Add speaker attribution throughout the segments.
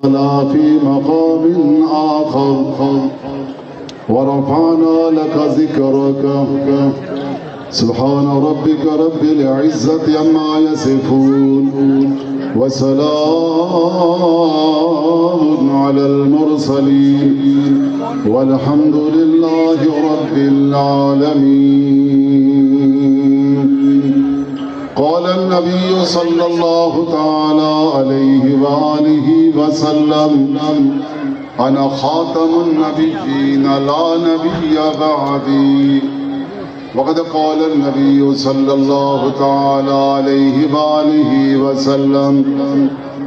Speaker 1: في مقام آخر ورفعنا لك ذكرك سبحان ربك رب العزة عما يصفون وسلام على المرسلين والحمد لله رب العالمين. قال النبي صلى الله تعالى عليه وآله وسلم أنا خاتم النبيين لا نبي بعدي. وقد قال النبي صلى الله تعالى عليه وآله وسلم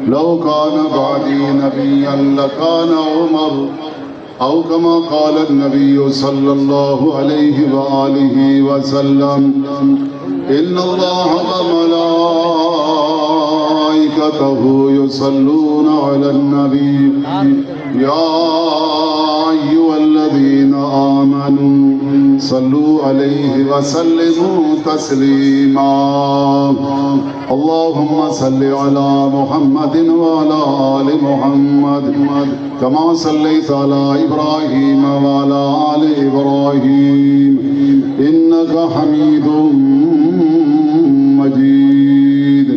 Speaker 1: لو كان بعدي نبيا لكان عمر أو كما قال النبي صلى الله عليه وآله وسلم إن الله وملائكته يصلون على النبي يا أيها الذين آمنوا صلوا عليه وسلموا تسليما. اللهم صل على محمد وعلى آل محمد كما صليت على إبراهيم وعلى آل إبراهيم إنك حميد مجيد.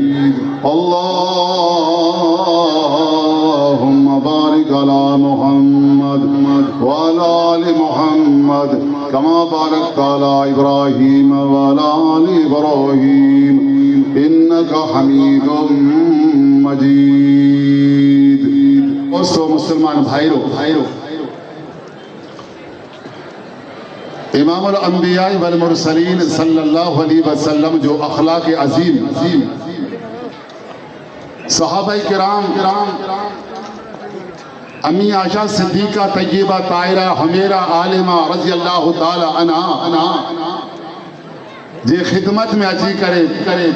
Speaker 1: اللهم بارك على محمد وعلى آل محمد كما باركت على إبراهيم وعلى آل إبراهيم إنك حميد مجيد. दोस्तों मुसलमान भाइयों, इमामुल अंबिया वल मुरसलीन सल्लल्लाहु अलैहि वसल्लम जो अखलाक अजीम सहाबाए किराम अम्मी आयशा सिद्दीका तय्यबा ताहिरा हमेरा आलिमा रज़ी अल्लाह ताला अन्हा जे खिदमत में अची करे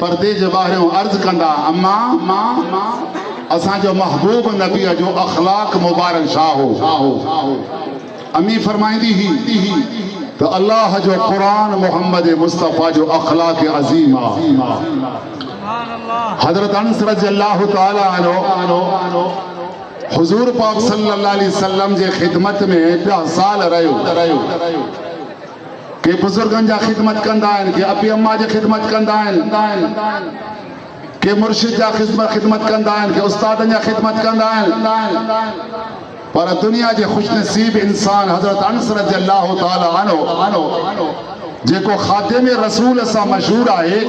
Speaker 1: पर्दे जे ॿाहिरियों अर्ज़ कंदा अम्मा असांजो महबूब नबी जो अखलाक मुबारक छा हो। अम्मी फरमाईंदी ही तो अल्लाह जो कुरान मोहम्मद मुस्तफ़ा जो अखलाक अजीम आ। हज़रत अनस रज़ियल्लाहु ताला अन्हु हुजूर पाक सल्लल्लाहु अलैहि वसल्लम जे खिदमत में 10 साल रहियो के बुजुर्गन जा खिदमत कंदा आहिनि, के अबी अम्मा जी खिदमत कंदा आहिनि, के मुर्शिद जा खिदमत कंदा आहिनि, के उस्तादन जा खिदमत कंदा आहिनि। पर दुनिया जे खुशनसीब इंसान हज़रत अनस रज़ियल्लाहु ताला अन्हु जेको खातिम रसूल सां मशहूर आहे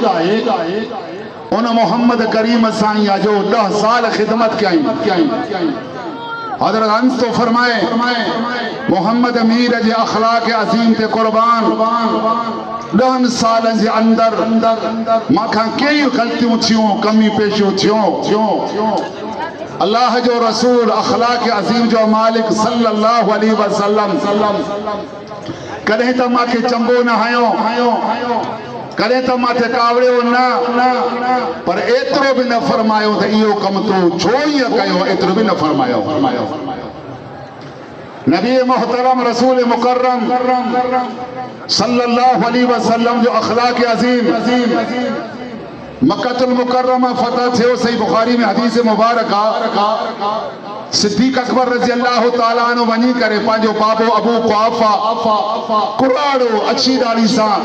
Speaker 1: उन मोहम्मद करीम साईं जो 10 साल खिदमत कई। हज़रत अनस तो फरमाए मोहम्मद अमीर जे अखलाक अजीम ते कुर्बान 10 सालन जे अंदर मां कई गलतियों थियूं, कमी पेशियूं थियूं। अल्लाह जो रसूल अखलाक अजीम जो मालिक सल्लल्लाहु अलैहि वसल्लम कॾहिं त मांखे चंबो न हयो, कॾहिं त माथे कावड़ियो न, पर एतिरो बि न फरमायो त इहो कमु तूं छो ईअं कयो, एतिरो बि न फरमायो। नबी मोहतरम रसूल मुकर्रम सल्लल्लाहु अलैहि वसल्लम जो अखलाक अजीम मक्कतुल मुकर्रमा फतह थियो। सही बुखारी में हदीस मुबारक सिद्दीक अकबर रज़ी अल्लाह ताला अन्हु वञी करे पंहिंजो बाबो अबू कुहाफा कुराड़ो अच्छी दाढ़ी सां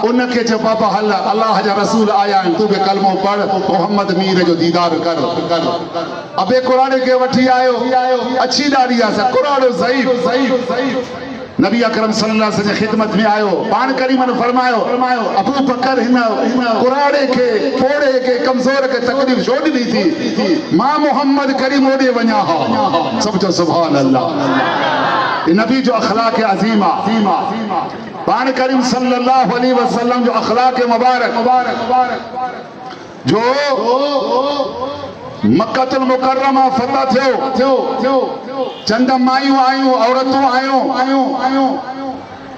Speaker 1: उनखे चयो बाबा हल अल्लाह जा रसूल आया आहिनि, तूं बि कलमो पढ़, मोहम्मद मीर जो दीदार कर। अबे कुराड़े खे वठी आयो, अच्छी दाढ़ी सां कुराड़ो ज़ईफ़ नबी अकरम सल्लल्लाहु अलैहि वसल्लम खिदमत में आयो। पान करीम ने फरमायो अबू बकर हिन कुराड़े के फोड़े के कमजोर के तकलीफ छो दी थी, मां मोहम्मद करीम ओडे वञा हा। सब जो सुभान अल्लाह। नबी जो अखलाक अजीम पान करीम सल्लल्लाहु अलैहि वसल्लम जो अखलाक मुबारक जो मक्कतुल मुकर्रमा फतह थियो चंद मायूं आयूं, औरतूं आयूं,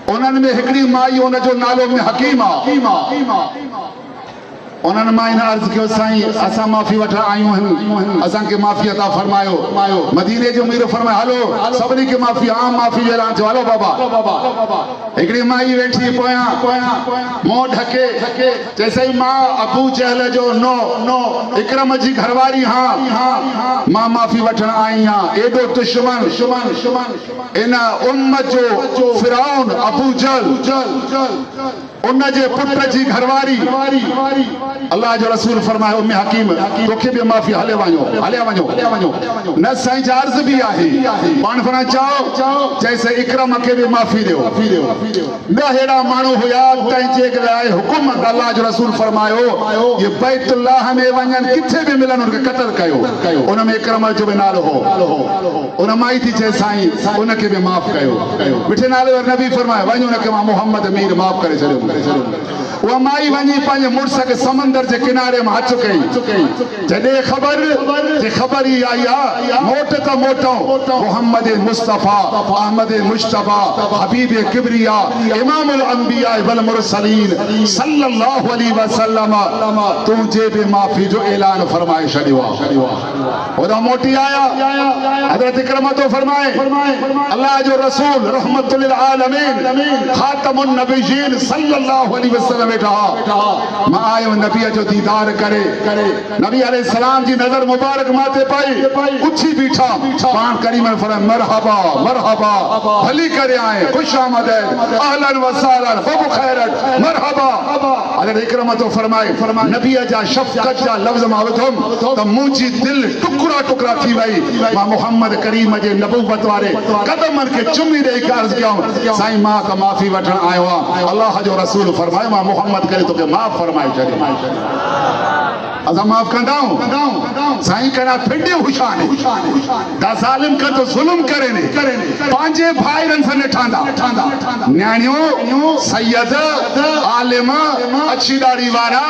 Speaker 1: उन्हनि में हिकिड़ी माई उन जो नालो में हकीमा। उन्हनि मां इन अर्ज़ कयो साईं असां माफ़ी वठण आयूं आहियूं असांखे माफ़ी अता फरमायो मदीने जो मीर फरमाए हलो सभिनी खे माफ़ी आम माफ़ी जो ऐलान थियो हलो बाबा हिकिड़ी माई वेठी पोयां मुंहुं ढके चए साईं मां अबू जहल जो नो इकरम जी घरवारी हाँ मां माफ़ी वठण आई आहियां एॾो दुश्मन इन उम्मत जो फिरौन अबू जहल उन जे पुट जी घरवारी अल्लाह जो रसूल फरमाए उम्मे हकीम तोखे भी माफ़ी हले वञो न साईं जा अर्ज़ भी आहे पाण फरमाए चओ जैसे इकरम के भी माफ़ी ॾियो न हेड़ा माण्हू हुया तंहिंजे लाइ हुकुम अल्लाह जो रसूल फरमायो ये बैतुल्लाह में वञनि किथे भी मिलन उनखे क़त्ल कयो उन में इकरम जो भी नालो हो उन माई थी चए साईं उनखे भी माफ़ कयो मिठे नाले वारे नबी फरमाए वञ उनखे मां मोहम्मद मीर माफ़ करे छॾियो वो माई वञी पंहिंजे मुड़स खे समंदर जे किनारे में हथ कई जॾहिं ख़बर ई आई आहे मोटऊं मोहम्मद मुस्तफ़ा अहमद मुश्तबा हबीब किबरिया इमामुल अंबिया वल मुरसलीन सल्लल्लाहु अलैहि वसल्लम तुझे भी माफ़ी जो ऐलान फरमाए छॾियो आहे ओॾा मोटी आया हज़रत इकरम तो फरमाए अल्लाह जो रसूल रहमतुल लिल आलमीन खातमुन नबिय्यीन सल्लल्लाहु अलैहि वसल्लम मां आयो नबी जो दीदार करे नबी अलैहिस्सलाम जी नजर मुबारक माथे पाई उछी बीठा पान करीम ने फरमाया मरहबा भली करे आए खुश आमदीद अहलन व सहलन व खैरत मरहबा हज़रत इकरम तो फरमाए नबी जा शफकत जा लफ्ज मां वठम त मुंहिंजी दिल टुकड़ा थी वई मां मोहम्मद करीम जे नबूवत वारे कदमन के चुमी दे अर्ज कयो साईं मां त माफ़ी वठण आयो आ अल्लाह जो रसूल फरमाए मां मोहम्मद करे तोखे माफ़ फरमाए छॾे असां माफ़ कंदाऊं साईं कना फिंडे हुशाने दा ज़ालिम का तो जुल्म करे ने पांजे भाईरन से ठांदा न्याणियों सैयद आलिम अच्छी दाढ़ी वारा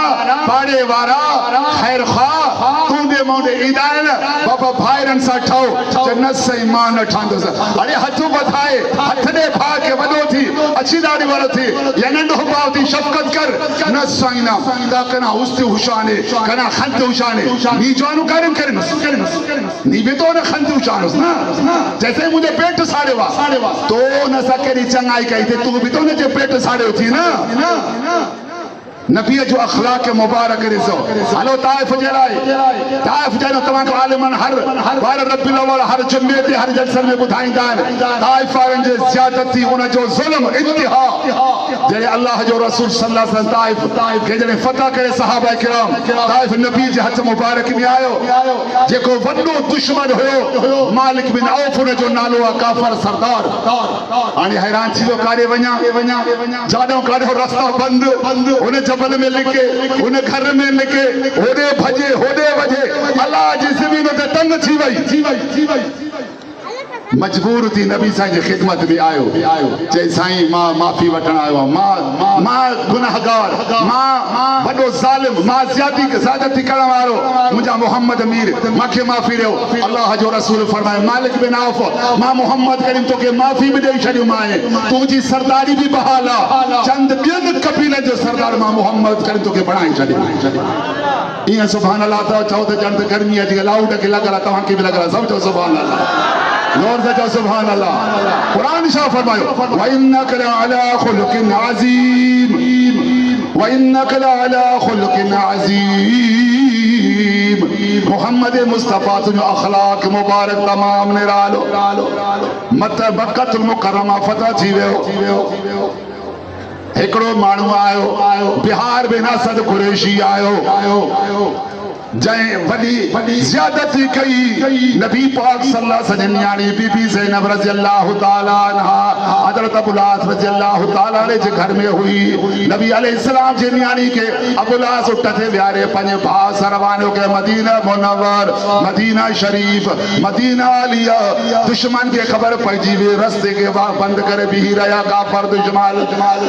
Speaker 1: पाड़े वारा खैर खा तूंदे मोंडे ईदान बाबा भाईरन सा ठाओ जन्नत से ईमान ठांदो अरे हथ बधाए हथ दे भा के वडो थी अच्छी दाढ़ी वाला थी या नंढो भाव थी शफकत कर न साईं ना दा कना उस्ते हुशाने कना खंत हुशाने नी जानो करम नी भी तो न खंत हुशानस ना जैसे मुझे पेट साड़े वा तो न सकेरी चंगाई कही थे तू भी तो न जे पेट साड़े थी ना नबी जो अखलाक मुबारक रिजो हलो ताइफ जराए ताइफ जनो तमाम आलिमन हर बार रब्बिल अव्वल हर जुम्मे ते हर जलसन में बुधाइंदा ताइफ वारन जे ज़्यादत थी उन जो जुल्म इंतहा जे अल्लाह जो रसूल सल्लल्लाहु अलैहि वसल्लम ताइफ के जने फतह करे सहाबा किराम ताइफ नबी जे हथ मुबारक में आयो जेको वडो दुश्मन हुयो मालिक बिन औफ जो नालो आ काफर सरदार हाने हैरान थी कारे वञा जाडो काडो रास्ता बंद उन जबल में लिखे उन घर में लिखे होडे वजे अल्लाह जी ज़मीन ते तंग थी वई मजबूर थी नबी साईं जी खिदमत में आयो चई साईं मां माफ़ी वठण आयो मां गुनाहगार मां वडो ज़ालिम मां ज़्यादती करण वारो मुंहिंजा मोहम्मद मीर मूंखे माफ़ी ॾियो अल्लाह जो रसूल फरमाए मालिक बिन औफ मां मोहम्मद करीम तोखे माफ़ी भी ॾेई छॾियो मां तुंहिंजी सरदारी भी बहाल आहे चंद ॿियनि कबीलनि जो सरदार मां मोहम्मद करीम तोखे बणाए छॾियो ईअं सुभान अल्लाह त चओ त ॼण त गर्मी अची लाउड खे लॻल आहे तव्हांखे बि लॻल आहे सभु चओ सुभान अल्लाह जोर से सुभान अल्लाह कुरान शाह फरमायो व इन्नक लअला खुलुकिन अज़ीम व इन्नक लअला खुलुकिन अज़ीम मोहम्मद मुस्तफा तुझो अखलाक मुबारक तमाम निरालो मत बकतुल मुकर्रमा फतह थी वियो एकड़ो माण्हू आयो बिहार में असद कुरैशी आयो जय बड़ी ज़्यादती कई नबी पाक सल्लल्लाहु अलैहि वसल्लम यानी बीबी ज़ैनब रज़ियल्लाहु ताला अन्हा हज़रत अबू लास रज़ियल्लाहु ताला अलैहि जे घर में हुई नबी अलैहिस्सलाम जे यानी के अबू लास उठते व्यारे पंजे भाउ सरवानो के मदीना मुनव्वर मदीना शरीफ मदीना आलिया दुश्मन के खबर पइजी वे रास्ते के बंद करे भी रहा काफर दुश्मन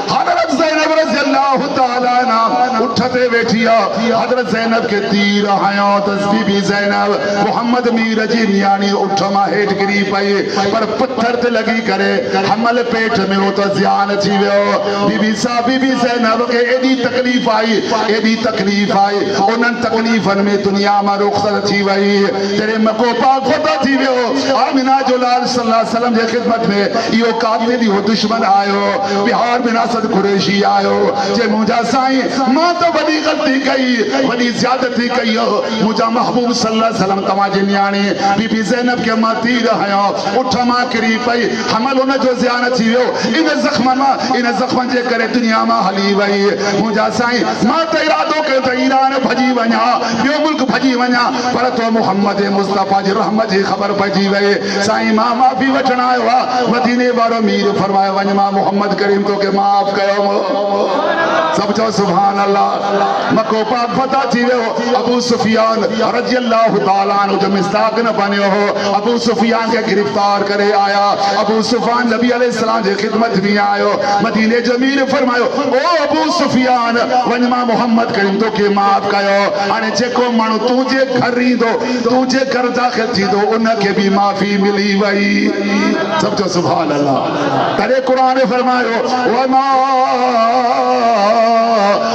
Speaker 1: हज़रत ज़ैनब रज़ियल्लाहु ताला अन्हा उठते बैठिया हज़रत ज़ैनब के तीर हयो तस्बीबी ज़ैनब मोहम्मद मीर जी नियाणी उठ मां हेठ गिरी पई पर पत्थर ते लगी करे हमल पेट में वो तो ज़ियान थी वियो। बीबी ज़ैनब के एडी तकलीफ आई उन्हनि तकलीफ़नि में दुनिया मां रुख़सत थी वई। तेरे मको पाक फतह थी वियो। आमिना जो लाल सल्लल्लाहु अलैहि वसल्लम जे खिदमत में इहो कातिल इहो दुश्मन आयो बिहार में असद कुरैशी आयो जे मुंहिंजा साईं मां तो वॾी ग़लती कई वॾी ज़्यादती कई मुंहिंजा महबूब सल्लल्लाहु अलैहि वसल्लम तव्हांजी नियाणी बीबी ज़ैनब के मां तीर हयो उठ मां किरी पई हमल उन जो ज़ियान थी वियो। इन ज़ख्म जे करे दुनिया मां हली वई। मुंहिंजा साईं मां त इरादो कयो त ईरान भॼी वञा ॿियो मुल्क भॼी वञा पर तो मोहम्मद मुस्तफ़ा जी रहमत जी ख़बर पइजी वई। साईं मां माफ़ी वठण आयो आहे। मदीने वारो मीर फरमायो वञ मां मोहम्मद करीम तोखे माफ़ कयो। सब चो सुभान अल्लाह। मको पाक फतह थी वियो। अबू सुफियान रज़ी अल्लाह तआला अन्हु जो मिस्ताक न बनियो हो अबू सुफियान के गिरफ्तार करे आया। अबू सुफियान नबी अलैहिस्सलाम जे खिदमत में आयो। मदीने जो मीर फरमायो ओ अबू सुफियान वञ मां मोहम्मद करीम तोखे माफ़ कयो। हाणे जेको माण्हू तुंहिंजे घर ईंदो तुंहिंजे घर दाख़िल थींदो उनखे भी माफ़ी मिली वई। सब चो सुभान अल्लाह। तॾहिं क़ुरान फरमायो वमा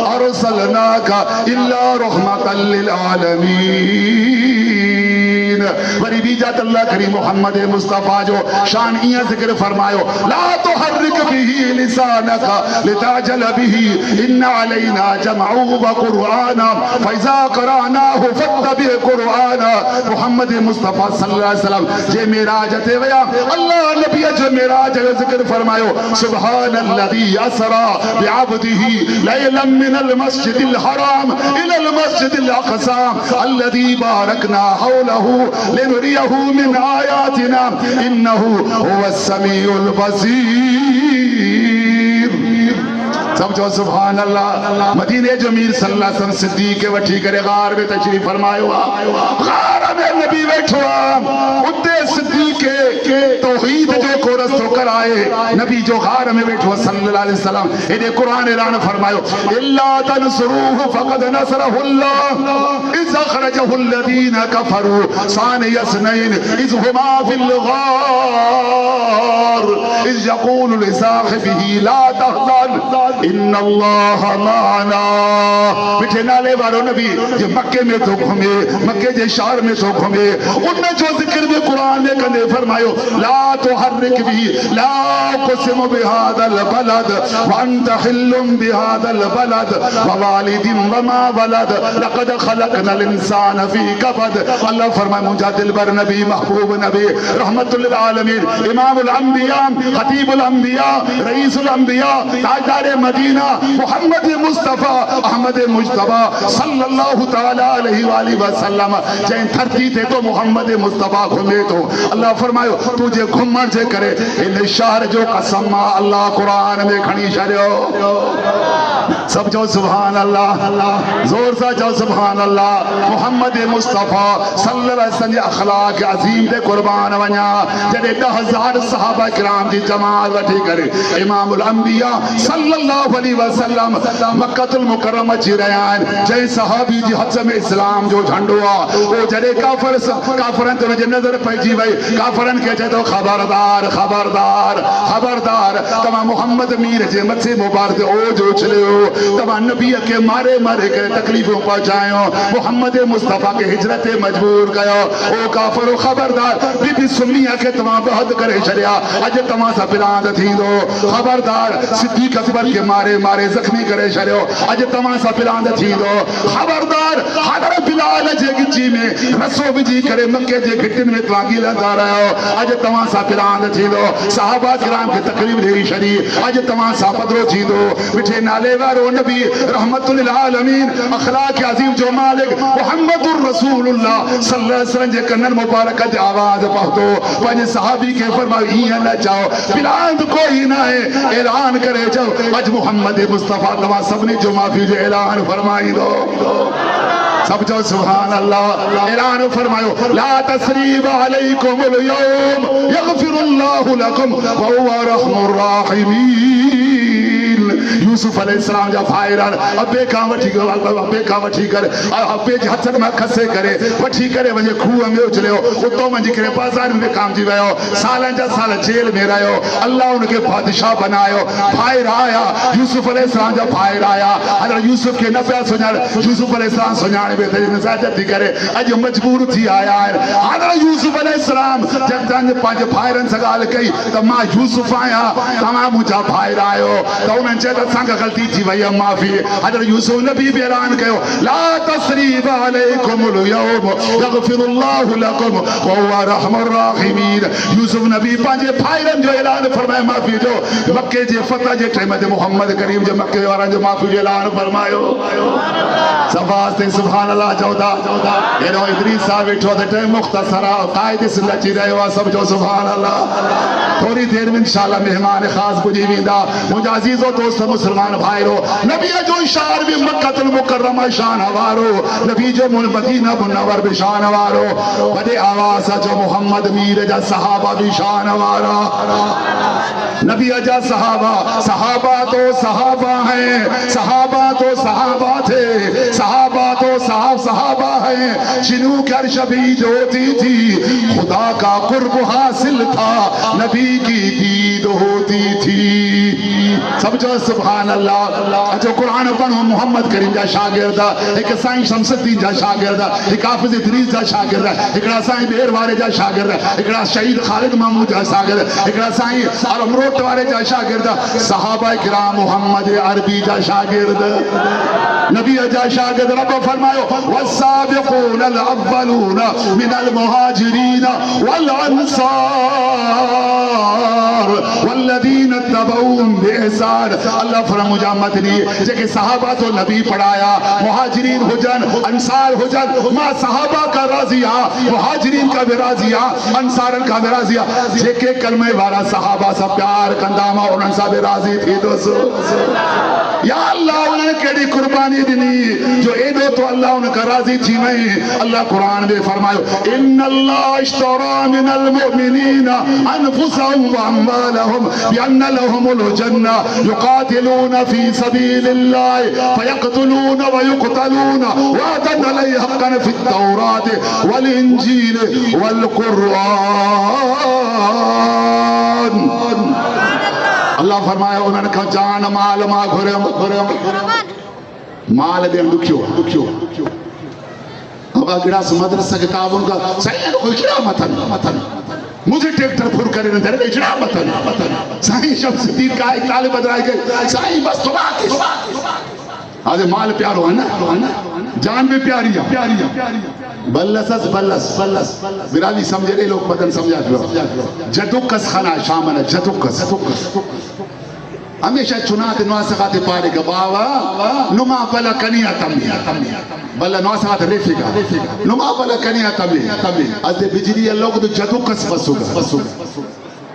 Speaker 1: अरसलनाका इल्ला रहमतल लिल आलमीन। वरी बीजा अल्लाह करीम मोहम्मद मुस्तफ़ा जो शान इया जिक्र फरमायो ला तुहर्रिक बिही लिसानका लिताजल बिही इन्ना अलैना जमअहु व क़ुरआना फइज़ा क़रअनाहु फत्तबि क़ुरआना। मोहम्मद मुस्तफ़ा सल्लल्लाहु अलैहि वसल्लम जे मेराज ते विया अल्लाह नबी जो मेराज जो जिक्र फरमायो सुब्हानल्लज़ी असरा बिअब्दिही लैलन मिनल मस्जिदिल हराम इलल मस्जिदिल अक़सा अल्लज़ी बारकना हौलहु लिनुरियहु मिन आयातिना इन्नहु हुवस समीउल बसीर। सब जो सुभान अल्लाह। मदीने जो मीर सल्लल्लाहु अलैहि वसल्लम सिद्दीक़ के वठी करे गार में तशरीफ फरमायो। गार में नबी बैठो उते सिद्दीक़ के तौहीद जो को रस्तो कराए नबी जो गार में बैठो सल्लल्लाहु अलैहि वसल्लम एदे कुरान ऐलान फरमायो इल्ला तनसुरूहु फक़द नसरहुल्लाह इज़ अख़रजहु अल्लज़ीना कफ़रू सानिय स्नैन इज़ हुमा फिल गार इज़ यक़ूलु लिसाहिबिही ला तहज़न इन्नल्लाह माना। मिठे नाले वारो नबी जो मक्के में तो घूमे मक्के जे शहर में तो घूमे उन जो जिक्र भी कुरान में कंदे फरमायो ला तुहर्रिक बिही ला क़ुस्मु बिहादल बलद व अंत हिल्लुम बिहादल बलद व वालिदिन व मा वलद लक़द खलक़नल इंसान फी कबद। अल्लाह फरमाए मुझा दिलबर नबी महबूब नबी रहमतुल लिल आलमीन इमामुल अंबिया खतीबुल अंबिया रईसुल अंबिया ताजदार मदीना मोहम्मद मुस्तफ़ा अहमद मुज्तबा सल्लल्लाहु तआला अलैहि वसल्लम जै धरती ते तो मोहम्मद मुस्तफ़ा घुमे तो अल्लाह फरमायो तुझे घुमण जे करे इन शहर जो कसम अल्लाह कुरान में खणी छड़ियो। सब जो सुभान अल्लाह। जोर सा जो सुभान अल्लाह। मोहम्मद मुस्तफ़ा सल्लल्लाहु अलैहि वसल्लम अखलाक अजीम दे कुर्बान वञा जॾहिं 10,000 सहाबा किराम जी जमात वठी करे इमामुल अंबिया सल्लल्लाहु अलैहि वसल्लम मक्कतुल मुकर्रम अची रहिया आहिनि। जंहिं सहाबी जी हथ में इस्लाम जो झंडो आहे उहो जॾहिं काफ़रनि ते हुनजी नज़र पइजी वई काफ़रनि खे चए थो खबरदार खबरदार खबरदार तव्हां मोहम्मद मीर जे मथे मुबारक ओझ उछलियो तव्हां नबी के मारे मारे करे तकलीफ़ूं पहुचायो मोहम्मद मुस्तफ़ा के हिजरत मजबूर कयो। ओ काफ़िरो खबरदार बीबी सुन्निया के तव्हां बहद करे छॾिया अॼु तव्हां सां बिरांद थींदो। खबरदार सिद्दीक़ अकबर के मारे मारे ज़ख्मी करे छॾियो अॼु तव्हां सां बिरांद थींदो। खबरदार हज़रत बिलाल जे गिची में रसो विझी करे मक्के जे गिटिन में तव्हां गिलंदा रहियो अॼु तव्हां सां बिरांद थींदो। सहाबा किराम खे तकलीफ़ ॾेई छॾी अॼु तव्हां सां पधरो थींदो। मिठे नाले वारो नबी रहमतुल लिल आलमीन अखलाक अजीम जो मालिक मुहम्मदुर रसूलुल्लाह सल्लल्लाहु अलैहि वसल्लम जे कननि मुबारक जी आवाज़ पहुतो पंहिंजे सहाबी खे फरमायो ईअं न चओ बिरांद कोई न आहे ऐलान करे चओ अॼु मोहम्मद मुस्तफ़ा तव्हां सभिनी जो माफ़ी जो ऐलान फरमाईंदो। सब जो सुभान अल्लाह। ऐलान फरमायो ला तसरीब अलैकुमुल यौम यगफिरुल्लाहु लकुम व हुवा रहमुर राहिमीन। यूसुफ अलैहिस्सलाम जा भाइरन अबे का वठी कर अबे जे हथन में खसे करे वठी करे वने खूह में उछलियो उतो वञी करे बाज़ार में कामजी वियो सालन जा साल जेल में रहियो अल्लाह उनके बादशाह बनायो भाइर आया यूसुफ अलैहिस्सलाम जा भाइर आया हज़रत यूसुफ के न पिया सुञाण यूसुफ अलैहिस्सलाम सुञाणे में नज़ारत थी करे अज मजबूर थी आया हज़रत यूसुफ अलैहिस्सलाम जब तंग पांच भाइरन से गाल कई त मां यूसुफ आया तमा मुझा भाइर आयो त उन्हनि चयो त असांखे ग़लती थी वई आहे माफ़ी हज़रत यूसुफ नबी भी ऐलान कयो ला तस्रीब अलैकुमुल यौम यगफिरुल्लाहु लकुम व हुवा रहमुर राहिमीन यूसुफ नबी पंहिंजे भाइरनि जो ऐलान फरमाए माफ़ी जो मक्के जे फतह जे टाइम ते मोहम्मद करीम जे मक्के वारनि जो माफ़ी जो ऐलान फरमायो सबास ते सुभान अल्लाह चौदा एरो इदरीस साहब वेठो त टाइम मुख्तसरा कायदे से अची रहियो आहे सब जो सुभान अल्लाह थोड़ी देर में इंशाअल्लाह मेहमान खास पुजी वेंदा मुंहिंजा अजीज़ो दोस्त मुसलमान भाइरो नबी जो इशार भी मक्कतुल मुकर्रमा शान वारो नबी जो मदीना मुनव्वर भी शान वारो बड़े आवाज जो मोहम्मद मीर जा सहाबा भी शान वारा नबी जा सहाबा सहाबा तो सहाबा हैं सहाबा तो सहाबा थे सहाबा तो सहाबा हैं जिन्हों कर शबीज होती थी खुदा का कुर्ब हासिल था नबी की दीद होती थी समझो सुभान अल्लाह जो कुरान पढ़ो मोहम्मद करीम जा शागिर्द एक साईं शमसुद्दीन जा शागिर्द एक हाफिज इदरीस जा शागिर्द एकड़ा साईं बेर वारे जा शागिर्द एकड़ा शहीद खालिद महमूद जा शागिर्द एकड़ा साईं अमरोट वारे जा शागिर्द सहाबा किराम मोहम्मद अरबी जा शागिर्द नबी जा शागिर्द रब फरमायो वस्साबिकून अल अव्वलून मिनल मुहाजिरीन वल अंसार वल्लदीन तबऊहुम बिइहसान अल्लाह फरमाए मुझा मत लिए जेके सहाबा तो नबी पढ़ाया मुहाजिरीन हुजन अंसार हुजन मां सहाबा का राजिया मुहाजिरीन का भी राजिया अंसारन का भी राजिया जेके कलमे वाला सहाबा सा प्यार कंदा मा उनन सा भी राजी थी दोस्तों या अल्लाह उन्हें केड़ी कुर्बानी दिनी जो एदो तो अल्लाह उनका राजी थी वई अल्लाह कुरान में फरमायो इन्नल्लाह इश्तरा मिनल मुमिनीना अनफुसहुम व अम्वालहुम बिअन्न लहुमुल जन्नह युकातिलूना फी सबीलिल्लाह फयक्तुलून व युक्तलून वअदन अलैहि हक्कन फित तौरात वल इंजील वल कुरान अल्लाह फरमाया उन्होंने कहा जान माल मा घुरे माल दे दुखियो अब अगड़ा मदरसा के ताबुन का सही कोई क्या मतन मुझे ट्रैक्टर फुर करे न दर इजड़ा मतन साईं शमसुद्दीन का एक तालिब बदराए के साईं बस तो बात आज माल प्यारो है ना जान भी प्यारी है बल्लस बिराली समझे रे लोग बदन समझा जदुकस खाना शामन जदुकस हमेशा चुनाते नौसकाते पारे का बावा नुमा बला कनिया तमी बल्ला नौसकात रेफिका नुमा बला कनिया तमी आज बिजली लोग तो जदुकस बसुगा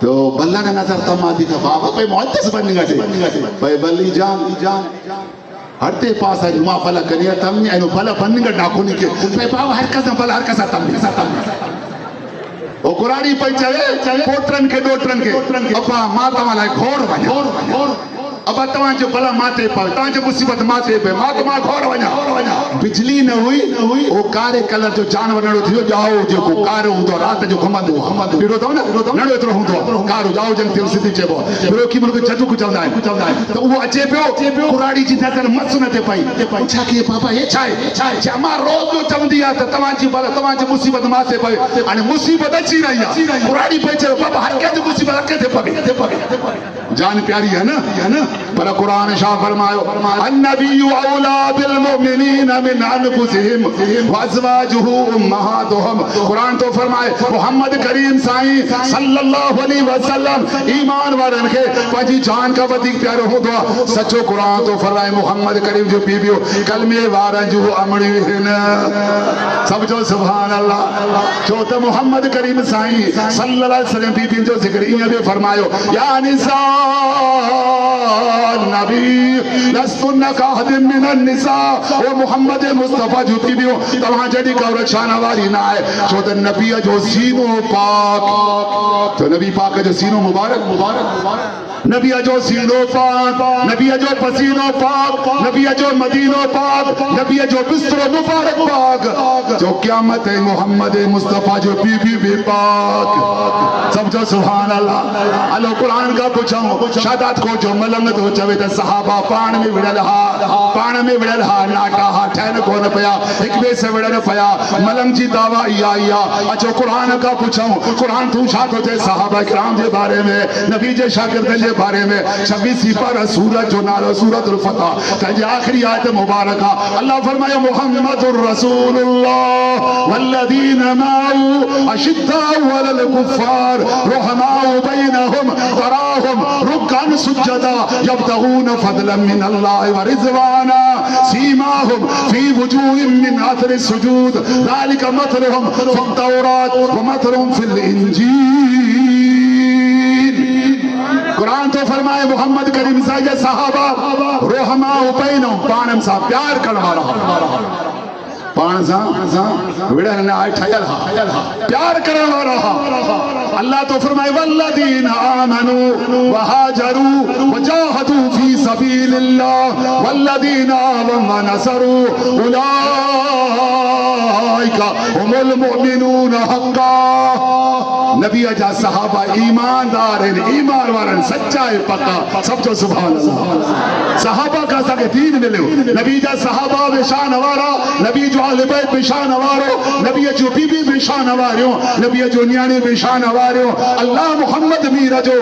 Speaker 1: तो बल्ला ने नजर तमादी का बाबा भाई मुहद्दिस बनेगा भाई बल्ली जान हरते पास है मां भला करिया तमनी एनो भला बन्निंग डाकुनी के पे पाव हर कसा तमनी ओ कुरानी पे चले पोटरन के डोटरन के अब्बा माता वाला घोर अब तवां जो भला माते पावे तवां जो मुसीबत माते पे मां घोर वना बिजली न हुई ओ कारे कलर जो जानवर नड़ो थियो जाओ जो को कारो हुंदो रात जो घमंदो बिरो तो ना नड़ो एतरो हुंदो कारो जाओ जन थियो सिधी चेबो बिरो की मुल्क जदु को चलदा है तो वो अचे पियो कुराड़ी जी नजर मस न ते पई छा के पापा ये छाए मां रोज जो चवंदी आ त तवां जी भला तवां जी मुसीबत माते पवे अने मुसीबत अची रही है कुराड़ी पे चलो पापा हर के मुसीबत अके थे पवे जान प्यारी है ना पर कुरान शाह फरमायो अन्नबिय्यु औला बिल मुमिनीन मिन अनफुसिहिम व अज़वाजुहु उम्महातुहुम कुरान तो फरमाए मोहम्मद करीम साईं सल्लल्लाहु अलैहि वसल्लम ईमान वारन के पंहिंजी जान का वधीक प्यारो होंदो सचो कुरान तो फरमाए मोहम्मद करीम जो बीबियो कलमे वारन जो अमड़ियूं हिन सब जो सुभान अल्लाह जो तो मोहम्मद करीम साईं सल्लल्लाहु अलैहि वसल्लम बीबियुनि जो जिक्र ईअं बि फरमायो या निसा नबी लस्तुन काहदिम मिनन निसा ओ मोहम्मद मुस्तफा जो बीबियो तव्हां जड़ी कवर शान वारी ना है छो त नबी जो सीनो पाक तो नबी पाक जो सीनो मुबारक नबी जो सीनो पाक, नबी जो पसीनो पाक, नबी जो मदीनो पाक, नबी जो बिस्तरो मुबारक पाक, जो क़यामत है मोहम्मद मुस्तफ़ा जो बीबी भी पाक। सब जो सुभान अल्लाह। अल्लाह कुरान का पूछूं शादात को जो मलंग तो चवे त सहाबा पाण में विड़ल हा नाटा हा ठहन कोन पया एक बे से विड़ल पया मलंग जी दावा या अचो कुरान का पूछूं कुरान तू छा तो जे सहाबा किराम जे बारे में नबी जे शागिर्दन जे बारे में 26 पारा सूरत जो नालो सूरतुल फतह तंजे आखिरी आयत मुबारक अल्लाह फरमाया मुहम्मदुर रसूलुल्लाह वल्लदीना माअहु अशिद्दाउ अलल कुफ्फार रुहमाउ बैनहुम तराहुम रुक्कन सुज्जदा यब्तगून फदलन मिनल्लाहि व रिज़वाना सीमाहुम फी वुजूहिम मिन अथरि सुजूद ज़ालिका मथलुहुम फित तौरात व मथलुहुम फिल इंजील। कुरान तो फरमाए मोहम्मद करीम साहिब सहाबा रोहमा बैनहुम पाण सां प्यार करण वारा पाण सां विड़ल न आहे ठहियल हा प्यार करण वारा हा। अल्लाह तो फरमाए वल्लदीना आमनू व हाजरू व जाहदू फी सबीलिल्लाह वल्लदीना व नसरू उलाइका हुमुल मुमिनून हक्का। नबी जा सहाबा ईमानदार हैं ईमान वारन सच्चा है पक्का। सब जो सुभान अल्लाह। सहाबा का सके दीन मिलो नबी जा सहाबा में शान वारा नबी जो अहले बैत में शान वारो नबी जो बीबी में शान वारियो नबी जो न्याणे में शान वारियो। अल्लाह मुहम्मद मीर जो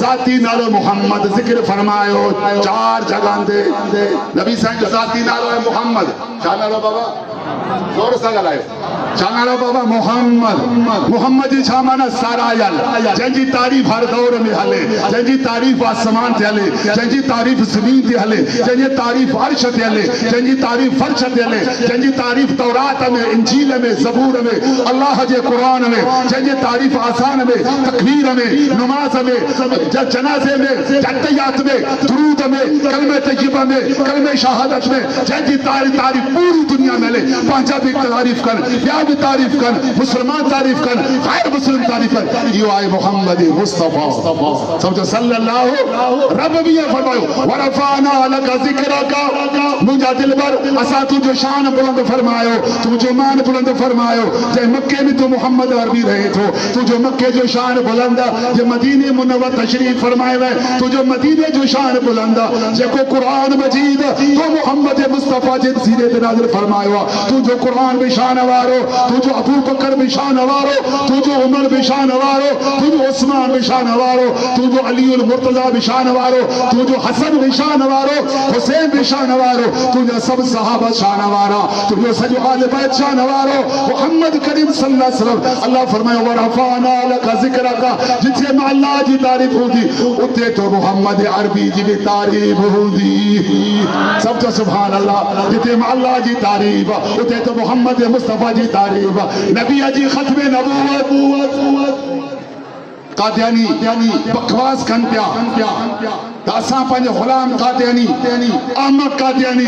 Speaker 1: जाती नालो मुहम्मद जिक्र फरमायो 4 जगह दे नबी साईं जो जाती नालो है मुहम्मद। छा नालो बाबा जोर सां ॻाल्हायो छा नालो बाबा मुहम्मद। मुहम्मद जी छा माना सारायल जंहिंजी तारीफ़ हर दौर में हले जंहिंजी तारीफ़ आसमान ते हले जंहिंजी तारीफ़ ज़मीन ते हले जंहिंजी तारीफ़ अर्श ते हले जंहिंजी तारीफ़ फर्श ते हले जंहिंजी तारीफ़ तौरात में इंजील में ज़बूर में अल्लाह जे कुरान में जंहिंजी तारीफ़ आसान में तकबीर में नमाज में जनाज़े में तहय्यात में दुरूद में कलमे तय्यबा में कलमे शहादत में जंहिंजी तारीफ़ पूरी दुनिया में हले पंहिंजा भी तारीफ़ कर ॿिया भी तारीफ़ कर मुसलमान तारीफ़ कर गैर मुस्लिम तारीफ़ कर। इहो आहे मुहम्मद मुस्तफ़ा समझो सल्लल्लाहु रब भी फरमायो वरफ़ाना लका ज़िक्रका मुंहिंजा दिलबर असां तुंहिंजो शान बुलंद फरमायो तुंहिंजो मान बुलंद फरमायो। जंहिं मके में तू मुहम्मद अरबी रहे थो तुंहिंजो मके जो शान बुलंद जे मदीने मुनव्वर तशरीफ़ फरमाए वे तुंहिंजो मदीने जो शान बुलंद जेको कुरान मजीद तो मुहम्मद मुस्तफ़ा जे सीने ते नाज़िल फरमायो तुंहिंजो कुरान भी शान वारो तुंहिंजो अबू बकर भी शान वारो तुंहिंजो उमर भी शान वारो तुंहिंजो उस्मान भी शान वारो तुंहिंजो अलीउल मुर्तज़ा भी शान वारो तुंहिंजो हसन भी शान वारो हुसैन भी शान वारो तुंहिंजा सब सहाबा शान वारा तुंहिंजो सॼो आले बैत शान वारो मुहम्मद करीम सल्लल्लाहु अलैहि वसल्लम। अल्लाह फरमायो वरफ़ाना लका ज़िक्रका जिथे में अल्लाह जी तारीफ़ हूंदी उते तो मुहम्मद अरबी जी भी तारीफ़ हूंदी। सब तो सुभान अल्लाह। जिथे में अल्लाह जी तारीफ़ उते तो मुहम्मद मुस्तफ़ा जी तारीफ़। नबी जी खत्म नबूवत कादियानी बकवास कन पिया त असां पंहिंजो गुलाम कादियानी अहमद कादियानी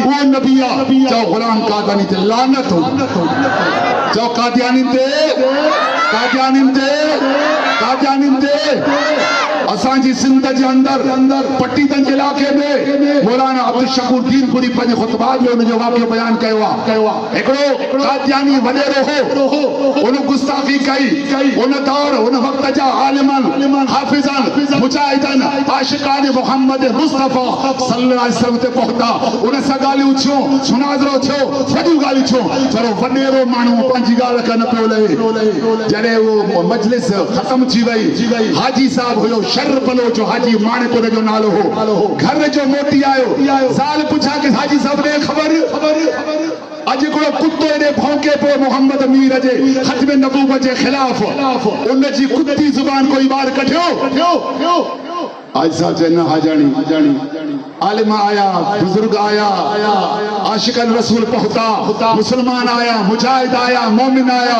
Speaker 1: वो नबी आहे चओ गुलाम कादियानी ते लानत हो चओ कादियानी ते असांजी सिंध जे अंदर पट्टीगंज इलाके में मौलाना अब्दुल शकूर दीनपुरी पंहिंजे खुतबात में उनजो वाक़ियो बयान कयो आहे। हिकिड़ो कादियानी वॾेरो हो उन गुस्ताखी कई उन दौर उन वक़्त जा आलिमन हाफ़िज़न मुजाहिदन आशिक़ान मुहम्मद मुस्तफ़ा सल्लल्लाहु अलैहि वसल्लम ते पहुता उन सां ॻाल्हियूं थियूं मुनाज़रो थियो वॾियूं ॻाल्हियूं थियूं पर वॾेरो माण्हू पंहिंजी ॻाल्हि खे न पियो लहे। जॾहिं उहो मजलिस ख़त्म थी वई हाजी साहब हुयो शर बलोच हाजी माणिकपुर जो नालो हो घर जो मोटी आयो साल पुछा कि हाजी साहब ने खबर अज को कुत्तो ने भौंके पे मोहम्मद मीर जे खत्म नबूवत के खिलाफ उन जी कुत्ती जुबान कोई बार कढियो आज साहब जे न हाजानी आलिम आया, बुजुर्ग आया, आशिकन रसूल पहुता, मुसलमान आया, मुजाहिद आया, मोमिन आया,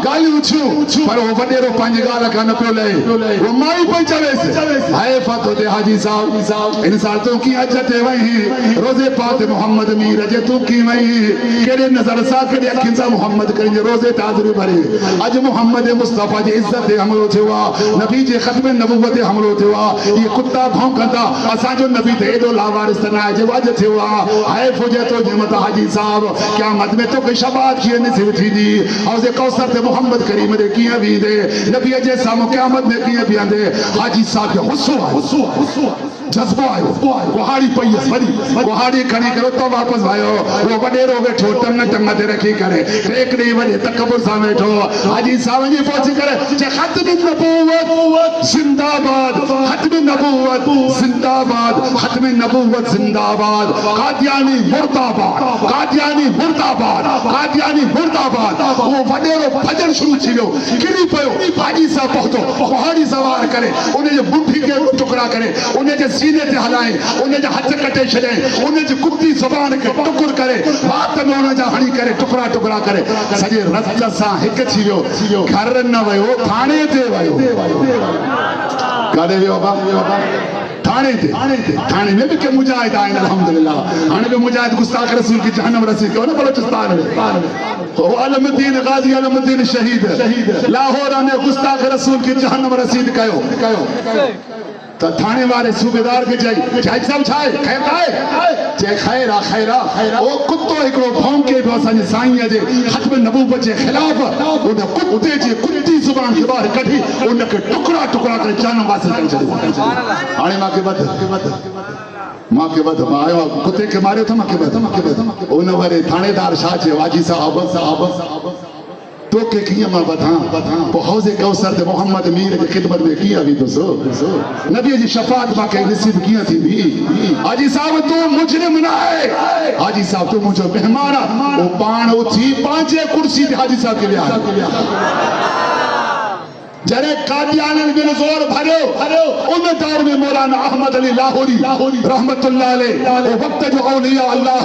Speaker 1: गाली उछियूं पर वो वडेरो पंहिंजी ॻाल्हि खां न पियो लहे, वो माई पई चवेसि हाय फतो ते हाजी साहब इन साल तूं कीअं अज ते वहीं रोज़े पाक ते मोहम्मद मीर जे तूं कीअं वहीं कहिड़े नज़र सां कहिड़े अखियुनि सां मोहम्मद करीम जे रोज़े ते हाज़िरी भरे अॼु मोहम्मद मुस्तफ़ा जी इज़त ते हमलो थियो आहे, नबी जे ख़त्म नबूवत ते हमलो थियो आहे, इहे कुत्ता भौंकंदा असांजो नबी त एॾो लावारिस न आहे जो अॼु थियो आहे, हाइफ़ हुजे तो जे मथां हाजी साहब क़यामत में तोखे शफ़ाअत कीअं नसीब थींदी, हौज़े कौसर ते मोहम्मद करीम ॾे कीअं बीहंदे, नबीअ जे साम्हूं क़यामत में कीअं बीहंदे। हाजी साहब खे गुस्सो आहे, जज़्बो आयो, कुहाड़ी पई वॾी कुहाड़ी खणी करे तो वापसि आयो, वो वॾेरो वेठो टंग टंग ते रखी करे टेकड़ी वॾे तकबुर सां वेठो, हाजी साहब जी पहुची करे जे ख़त्म नबूवत जिंदाबाद, ख़त्म नबूवत जिंदाबाद, ख़त्म नबूवत जिंदाबाद, कादियानी मुर्दाबाद, कादियानी मुर्दाबाद, कादियानी मुर्दाबाद। वो वॾेरो भॼन शुरू थी वियो, किरी पियो, हाजी साहब पहुतो, कुहाड़ी सवार करे उन जे मुट्ठी खे टुकड़ा करे उन जे सीने ते हलाए, उन जा हथ कटे छॾे, उन जी कुत्ती ज़बान खे टुकुर करे वात में उन जा हणी करे टुकड़ा टुकड़ा करे सॼे रत सां हिकु थी वियो, घर न वियो थाणे ते वियो, काॾे वियो बाबा थाने ते, थाने में भी के मुजाहिद आहिनि अल्हम्दुलिल्लाह, हाणे बि मुजाहिद गुस्ताख रसूल की जहन्नम रसी कयो न बलोचिस्तान में, वो अलमुद्दीन गाजी अलमुद्दीन शहीद लाहौर ने गुस्ताख रसूल की जहन्नम रसीद कयो तो थाने वाले सूबेदार के जाई सब छाए खैर काए जे खैरा खैरा ओ कुत्तो एकड़ो भौंके पियो असांजे साईं जे ख़त्म नबूवत जे ख़िलाफ़, उन कुत्ते जे कुत्ती ज़ुबान खे ॿाहिरि कढी उन खे टुकड़ा टुकड़ा करे जानम वासिल करे छॾियो। हाणे मां के वध मां आयो कुत्ते खे मारियो त मां के वध उन वरे थानेदार छा चयो, हाजी साहब तो के किया मां बधा वो हौज़े कौसर ते मोहम्मद मीर की खिदमत में किया भी दोसो नबी जी शफाअत पाके नसीब किया थी भी। हाजी साहब तू मुजरिम ना है, हाजी साहब तू मुझो मेहमान वो पान उठी पांचे कुर्सी ते हाजी साहब के लिए जरे कादियानन बिन जोर भरियो उन दौर में मौलाना अहमद अली लाहौरी रहमतुल्लाह अलैह वो वक्त जो औलिया अल्लाह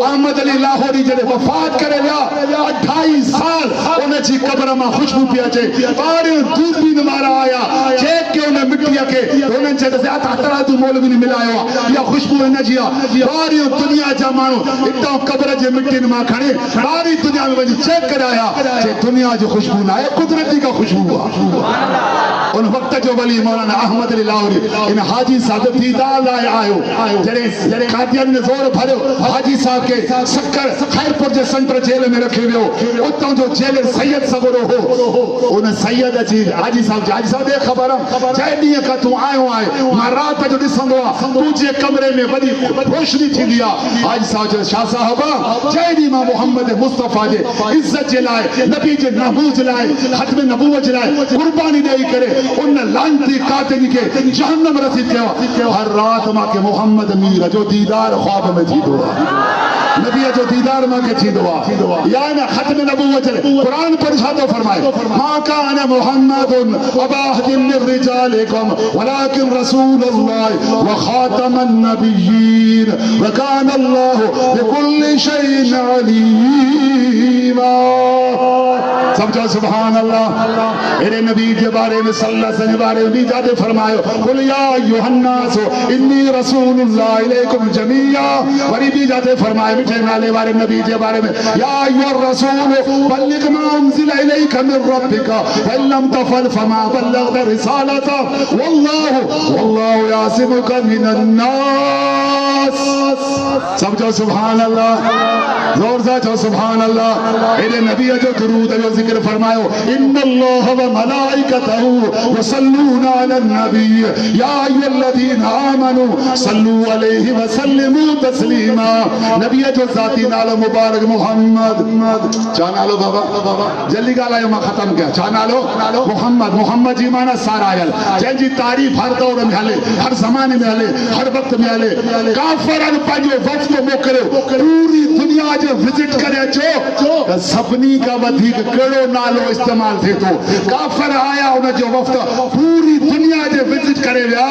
Speaker 1: अहमद अली लाहौरी जड़े वफात करे विया 28 साल उन जी कब्र में खुशबू पी अचे, बारे दूरबीन वारा आया चेक के उन मिट्टीअ खे उन जे ज़्यादा तरा तू मौलवी ने मिलायो या खुशबू इन जी बारे दुनिया जा मानो इतो कब्र जे मिट्टिन में खणे बारी दुनिया में वही चेक कराया जे दुनिया जो खुशबू ना है कुदरती का खुशबू है। उन वक्त जो वली मौलाना अहमद अली लाहौरी इन हाजी साहब दीदार लाए आयो जरे कादियान ने जोर भरियो, हाजी साहब के सक्कर खैरपुर जे सेंट्रल जेल में रखे वियो, उतो जो जेल सैयद सगरो हो उन सैयद जी हाजी साहब दे खबर जै ॾींहं का तू आयो आहे मां रात जो ॾिसंदो आ तुझे कमरे में वॾी रोशनी थींदी आहे। हाजी साहब जो शाह साहब जै ॾींहं मां मोहम्मद मुस्तफ़ा जे इज़त जे लाइ नबी जे नबूवत जे लाइ ख़त्म नबूवत जे लाइ कुर्बानी ॾेई करे उन लानती कातिल के जहन्नम रसीद कयो, हर रात मां के मोहम्मद मीर जो दीदार ख्वाब में थींदो आहे, नबी जो दीदार मां के थींदो आहे या न ख़त्म नबूवत जे कुरान पर छा थो फरमाए, मा कान मुहम्मदुन अबा अहदिन मिन रिजालिकुम वलाकिन रसूलुल्लाह व खातमन नबिय्यीन व कान अल्लाहु बिकुल्लि शैइन अलीमा। समझो सुभान अल्लाह। मेरे नबी के बारे में सल्लल्लाहु अलैहि वसल्लम बारे में जाते फरमायो कुल या अय्युहन्नास इन्नी रसूलुल्लाह इलैकुम जमीआ, वरी भी जाते फरमाए मिठे नाले वाले नबी के बारे में या अय्युहर रसूल बल्लिग मा उनज़िला इलैका मिन रब्बिका फइन लम तफअल फमा बल्लगता रिसालता वल्लाहु यासिमुका मिनन नास। समझो सुभान अल्लाह, जोर से चो सुभान अल्लाह। मेरे नबी जो दुरूद जो जिक्र फरमायो इन्नल्लाह व मलाइकतहु यसल्लूना अलन नबी या अय्युहल्लज़ीना आमनू सल्लू अलैहि व सल्लिमू तस्लीमा। नबी जो जाती नालो मुबारक मोहम्मद। चा नालो बाबा जल्दी ॻाल्हायो मां ख़त्म कया। चा नालो मोहम्मद जी माना सारायल, जंहिंजी तारीफ़ हर दौर में हले, हर ज़माने में हले, हर वक्त में हले। काफ़िरनि पंहिंजो वफ़्द मोकिलियो पूरी दुनिया जो विजिट करे अचो, सभिनी का वधीक कहिड़ो नालो इस्तेमाल थिए थो। काफ़िर आया उन जो वफ़्द पूरी दुनिया जे विजिट करे विया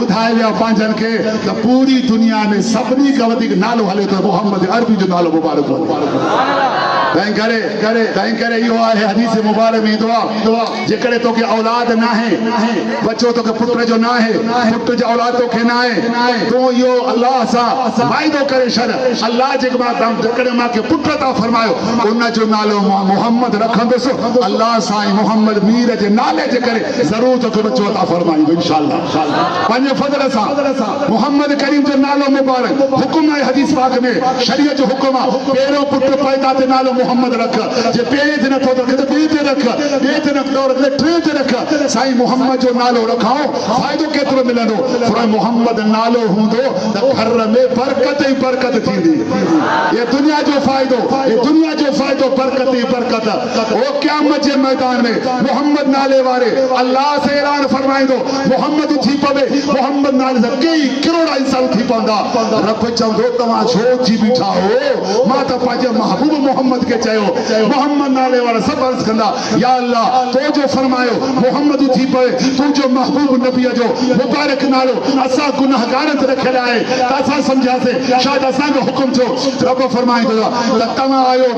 Speaker 1: ॿुधाए विया पंहिंजनि खे त पूरी दुनिया में सभिनी खां वधीक नालो हले तो मोहम्मद अरबी जो नालो मुबारक हो। तंहिं करे इहो आहे हदीस मुबारक में ईंदो आहे जेकॾहिं तोखे औलाद न आहे बच्चो तोखे पुट जो न आहे पुट जो औलाद तोखे न आहे तूं इहो अल्लाह सां वाइदो करे छॾ अल्लाह जेकॾहिं मूंखे पुट था फरमायो उन जो नालो मां मोहम्मद रखंदुसि अल्लाह साईं मोहम्मद मीर जे नाले जे करे ज़रूर तोखे बच्चो अता फरमाईंदो इंशाअल्लाह पंहिंजे फज़ल सां मोहम्मद करीम जो नालो मुबारक हुकुम आहे हदीस पाक में शरीयत जो हुकुम आहे पहिरियों पुट पैदा ते नालो मोहम्मद रख जे पहिरें ते नथो रखे त ॿिए ते रख ॿिए ते नथो रखे त टे ते रख साईं मोहम्मद जो नालो रखाओ फ़ाइदो केतिरो मिलंदो पर मोहम्मद नालो हूंदो त घर में बरकत ई बरकत थींदी ये दुनिया जो फ़ाइदो बरकत ई बरकत ओ क़यामत जे मैदान में मोहम्मद नाले वारे अल्लाह से ऐलान फरमाईंदो मोहम्मद थी पवे मोहम्मद नाले सां कई करोड़ इंसान थी पवंदा रब चवंदो तव्हां छो थी बीठा हो मां त पंहिंजे महबूब मोहम्मद के चयो मोहम्मद नाले वाला सब अर्ज कंदा या अल्लाह तो जो फरमायो मोहम्मद थी पवे तुंहिंजो महबूब नबी जो मुबारक नालो असां गुनाहगारनि ते रखियल आहे त असां सम्झासीं शायदि असांजो हुकुम थियो रब फरमाईंदो त तव्हां आयो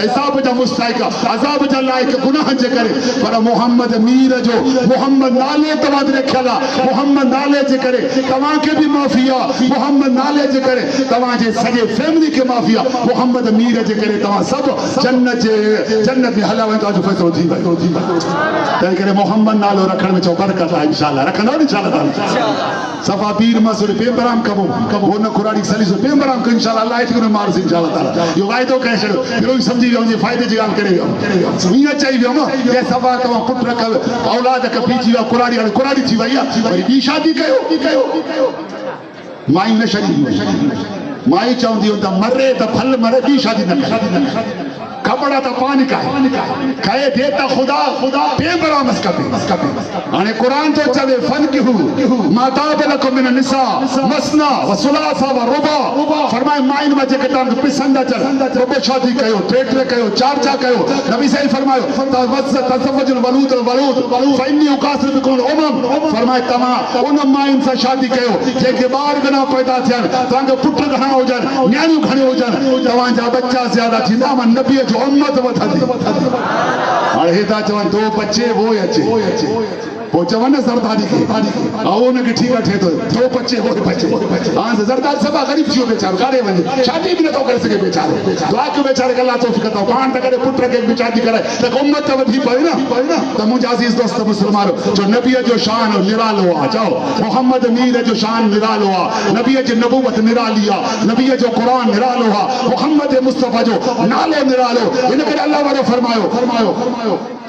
Speaker 1: हिसाब जा मुस्तहिक अज़ाब जा लाइक़ गुनाहनि जे करे पर मोहम्मद मीर जो मोहम्मद नालो तव्हां ते रखियल आहे मोहम्मद नाले जे करे तव्हांखे बि माफ़ी आहे मोहम्मद नाले जे करे तव्हांजे सॼे फैमिली खे माफ़ी आहे मोहम्मद मीर जे करे तव्हां सभु जन्नत में हला वेंदा जो फ़ैसिलो थी वियो तंहिं करे मोहम्मद नालो रखण में चओ बरकत आहे इंशाअल्लाह रखंदो न इंशाअल्लाह सफ़ा पीर मसूर बेबराम कबो हुन खुराड़ी सलीसो बेबराम को इंशाअल्लाह अल्लाह हिते को मार से इंशाअल्लाह ताला यो वाइदो कहे छड़ो बिरो समझी वियो जे फायदे जी गाल करे वियो हीअं चई वियो न के सफ़ा तव्हां पुट रख औलाद खे बीची विया कुराड़ी थी वई आहे वरी ॿी शादी कयो माई न छॾी माई चवंदी त मरे त फल मरे ॿी शादी न करे कपड़ा तो पानी का कहे देता खुदा बेबरामस कपे आने कुरान तो चले फन किहु माताब लकुम मिन निसा मसना व सुलासा व रुबा फरमाए माइन में जे कतान पसंद अचन रुबो शादी कयो टे कयो चार कयो नबी सही फरमायो तज़व्वजुल वलूद फइन्नी उकासिर बिकुम उमम फरमाए तमा उन माइन से शादी कयो जेके बार घणा पैदा थियन तव्हांजो पुट घणा हुजन न्याणियूं घणी हुजन तव्हांजा बच्चा ज्यादा थींदा मन नबी जो उम्मत वधंदी हाणे हे था चवनि दो बच्चे वो अचे वो चवन न ज़रदारी के उनके ठीक है तो दो बच्चे वो बच्चे हाँ ज़रदार सभा गरीब थियो बेचारो काॾे वञे शादी भी नथो करे सघे बेचारो दुआ कयो बेचारे के अल्लाह तौफ़ीक़ अथव पाण त करे पुट खे शादी कराए त उम्मत वधी पए न त मुंहिंजा अज़ीज़ दोस्त मुस्लमान जो नबीअ जो शान निरालो आहे चओ मोहम्मद मीर जो शान निरालो आहे नबीअ जी नबूवत निराली आहे नबीअ जो क़ुरान निरालो आहे मोहम्मद मुस्तफ़ा जो नालो निरालो इन करे अल्लाह वारो फरमायो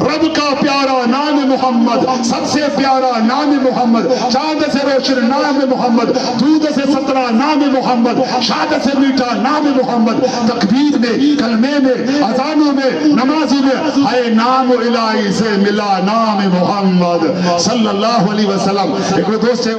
Speaker 1: रब का प्यारा नाम मोहम्मद सबसे प्यारा नाम मोहम्मद चांद से रोशन नाम मोहम्मद दूध से सतरा नाम मोहम्मद शाद से मीठा नाम मोहम्मद तकबीर में कलमे में अजानों में नमाजी में है नाम इलाही से मिला नाम मोहम्मद सल्लल्लाहु अलैहि वसल्लम एक दोस्त